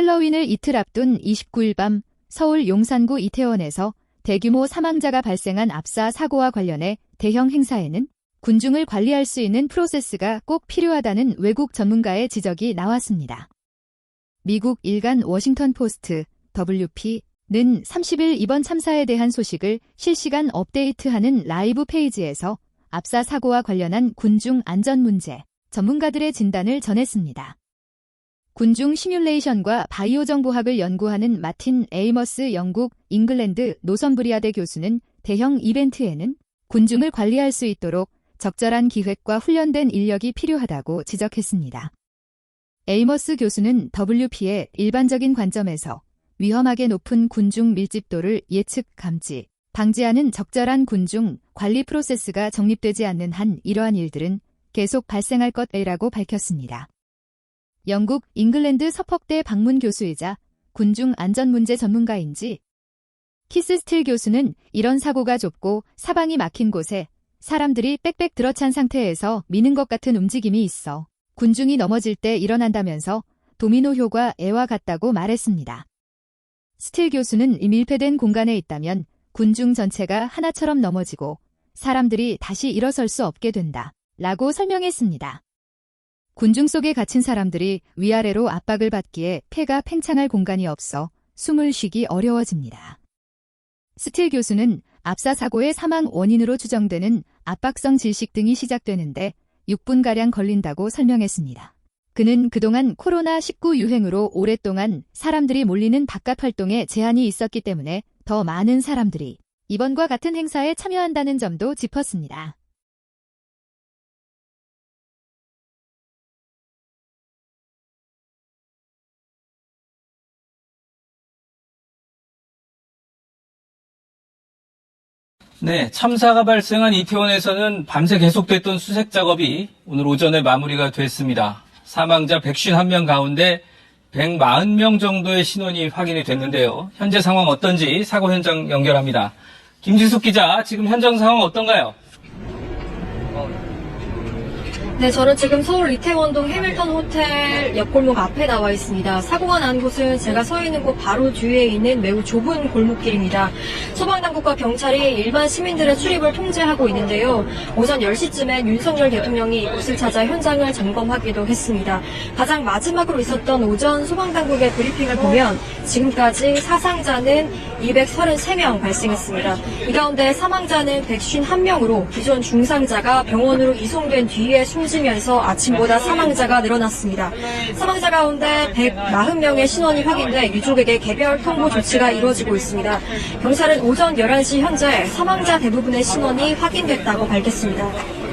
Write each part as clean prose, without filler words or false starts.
헬로윈을 이틀 앞둔 29일 밤 서울 용산구 이태원에서 대규모 사망자가 발생한 압사 사고와 관련해 대형 행사에는 군중을 관리할 수 있는 프로세스가 꼭 필요하다는 외국 전문가의 지적이 나왔습니다. 미국 일간 워싱턴 포스트 WP는 30일 이번 참사에 대한 소식을 실시간 업데이트하는 라이브 페이지에서 압사 사고와 관련한 군중 안전 문제, 전문가들의 진단을 전했습니다. 군중 시뮬레이션과 바이오 정보학을 연구하는 마틴 에이머스 영국 잉글랜드 노선브리아대 교수는 대형 이벤트에는 군중을 관리할 수 있도록 적절한 기획과 훈련된 인력이 필요하다고 지적했습니다. 에이머스 교수는 WP의 일반적인 관점에서 위험하게 높은 군중 밀집도를 예측 감지, 방지하는 적절한 군중 관리 프로세스가 정립되지 않는 한 이러한 일들은 계속 발생할 것이라고 밝혔습니다. 영국 잉글랜드 서퍽대 방문 교수이자 군중 안전 문제 전문가인지 키스 스틸 교수는 이런 사고가 좁고 사방이 막힌 곳에 사람들이 빽빽 들어찬 상태에서 미는 것 같은 움직임이 있어 군중이 넘어질 때 일어난다면서 도미노 효과와 같다고 말했습니다. 스틸 교수는 이 밀폐된 공간에 있다면 군중 전체가 하나처럼 넘어지고 사람들이 다시 일어설 수 없게 된다 라고 설명했습니다. 군중 속에 갇힌 사람들이 위아래로 압박을 받기에 폐가 팽창할 공간이 없어 숨을 쉬기 어려워집니다. 스틸 교수는 압사 사고의 사망 원인으로 추정되는 압박성 질식 등이 시작되는데 6분가량 걸린다고 설명했습니다. 그는 그동안 코로나19 유행으로 오랫동안 사람들이 몰리는 바깥 활동에 제한이 있었기 때문에 더 많은 사람들이 이번과 같은 행사에 참여한다는 점도 짚었습니다. 네, 참사가 발생한 이태원에서는 밤새 계속됐던 수색 작업이 오늘 오전에 마무리가 됐습니다. 사망자 151명 가운데 140명 정도의 신원이 확인이 됐는데요. 현재 상황 어떤지 사고 현장 연결합니다. 김지숙 기자, 지금 현장 상황 어떤가요? 네, 저는 지금 서울 이태원동 해밀턴 호텔 옆골목 앞에 나와 있습니다. 사고가 난 곳은 제가 서 있는 곳 바로 뒤에 있는 매우 좁은 골목길입니다. 소방당국과 경찰이 일반 시민들의 출입을 통제하고 있는데요. 오전 10시쯤엔 윤석열 대통령이 이곳을 찾아 현장을 점검하기도 했습니다. 가장 마지막으로 있었던 오전 소방당국의 브리핑을 보면 지금까지 사상자는 233명 발생했습니다. 이 가운데 사망자는 151명으로 기존 중상자가 병원으로 이송된 뒤에 숨지면서 아침보다 사망자가 늘어났습니다. 사망자 가운데 140명의 신원이 확인돼 유족에게 개별 통보 조치가 이루어지고 있습니다. 경찰은 오전 11시 현재 사망자 대부분의 신원이 확인됐다고 밝혔습니다.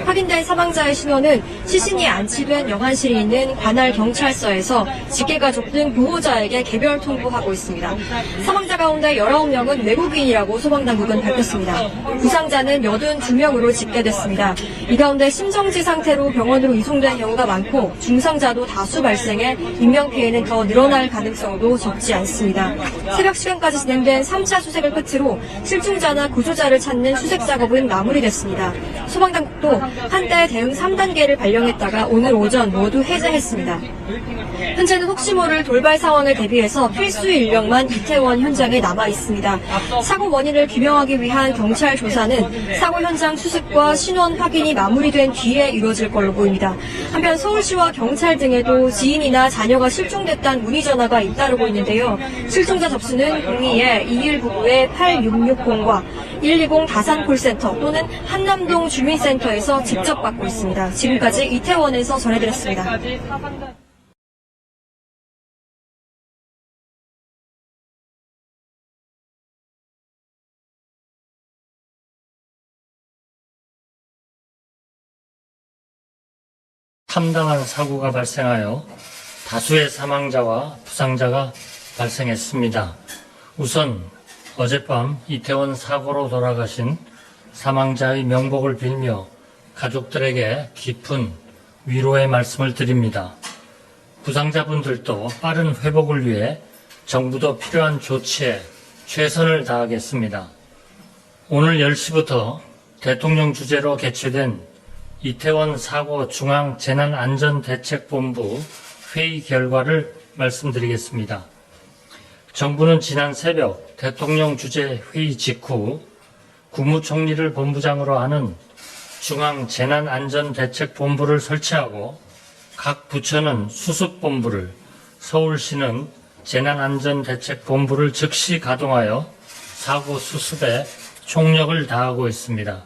확인된 사망자의 신원은 시신이 안치된 영안실이 있는 관할 경찰서에서 직계가족 등 보호자에게 개별 통보하고 있습니다. 사망자 가운데 19명은 외국인이라고 소방당국은 밝혔습니다. 부상자는 82명으로 집계됐습니다. 이 가운데 심정지 상태로 병원으로 이송된 경우가 많고 중상자도 다수 발생해 인명피해는 더 늘어날 가능성도 적지 않습니다. 새벽 시간까지 진행된 3차 수색을 끝으로 실종자나 구조자를 찾는 수색 작업은 마무리됐습니다. 소방당국도 한때 대응 3단계를 발령했다가 오늘 오전 모두 해제했습니다. 현재는 혹시 모를 돌발 상황을 대비해서 필수 인력만 이태원 현장에 남아 있습니다. 사고 원인을 규명하기 위한 경찰 조사는 사고 현장 수습과 신원 확인이 마무리된 뒤에 이루어질 걸로 보입니다. 한편 서울시와 경찰 등에도 지인이나 자녀가 실종됐다는 문의 전화가 잇따르고 있는데요. 실종자 접수는 02-2199-8660과 120 다산 콜센터 또는 한남동 주민센터에서 직접 받고 있습니다. 지금까지 이태원에서 전해드렸습니다. 참담한 사고가 발생하여 다수의 사망자와 부상자가 발생했습니다. 우선 어젯밤 이태원 사고로 돌아가신 사망자의 명복을 빌며 가족들에게 깊은 위로의 말씀을 드립니다. 부상자분들도 빠른 회복을 위해 정부도 필요한 조치에 최선을 다하겠습니다. 오늘 10시부터 대통령 주재로 개최된 이태원 사고 중앙재난안전대책본부 회의 결과를 말씀드리겠습니다. 정부는 지난 새벽 대통령 주재 회의 직후 국무총리를 본부장으로 하는 중앙재난안전대책본부를 설치하고 각 부처는 수습본부를, 서울시는 재난안전대책본부를 즉시 가동하여 사고 수습에 총력을 다하고 있습니다.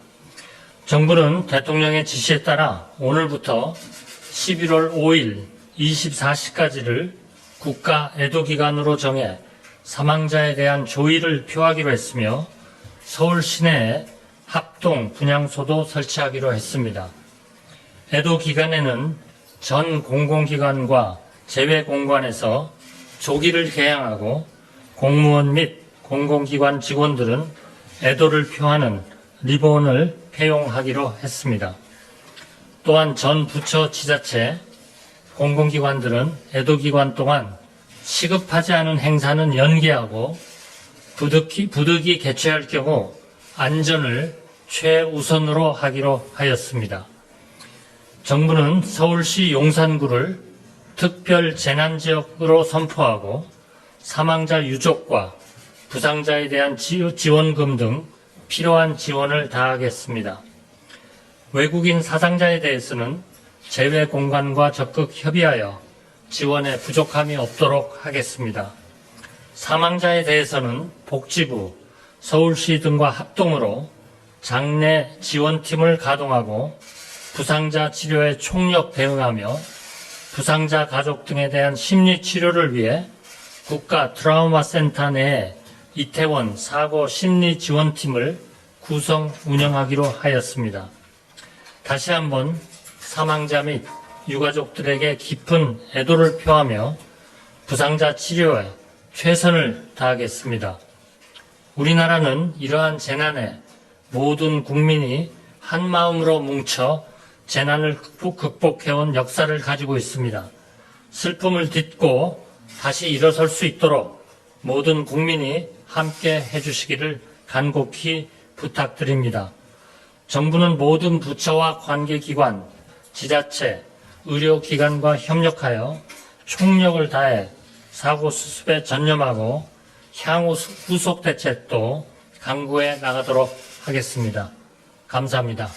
정부는 대통령의 지시에 따라 오늘부터 11월 5일 24시까지를 국가 애도기간으로 정해 사망자에 대한 조의를 표하기로 했으며 서울 시내에 합동 분향소도 설치하기로 했습니다. 애도 기간에는 전 공공기관과 재외공관에서 조기를 개항하고 공무원 및 공공기관 직원들은 애도를 표하는 리본을 폐용하기로 했습니다. 또한 전 부처 지자체, 공공기관들은 애도기간 동안 시급하지 않은 행사는 연기하고 부득이 개최할 경우 안전을 최우선으로 하기로 하였습니다. 정부는 서울시 용산구를 특별 재난지역으로 선포하고 사망자 유족과 부상자에 대한 지원금 등 필요한 지원을 다하겠습니다. 외국인 사상자에 대해서는 재외공간과 적극 협의하여 지원에 부족함이 없도록 하겠습니다. 사망자에 대해서는 복지부, 서울시 등과 합동으로 장례 지원팀을 가동하고 부상자 치료에 총력 대응하며 부상자 가족 등에 대한 심리 치료를 위해 국가 트라우마 센터 내에 이태원 사고 심리 지원팀을 구성 운영하기로 하였습니다. 다시 한번 사망자 및 유가족들에게 깊은 애도를 표하며 부상자 치료에 최선을 다하겠습니다. 우리나라는 이러한 재난에 모든 국민이 한 마음으로 뭉쳐 재난을 극복해온 역사를 가지고 있습니다. 슬픔을 딛고 다시 일어설 수 있도록 모든 국민이 함께 해주시기를 간곡히 부탁드립니다. 정부는 모든 부처와 관계기관, 지자체, 의료기관과 협력하여 총력을 다해 사고 수습에 전념하고 향후 후속 대책도 강구해 나가도록 하겠습니다. 감사합니다.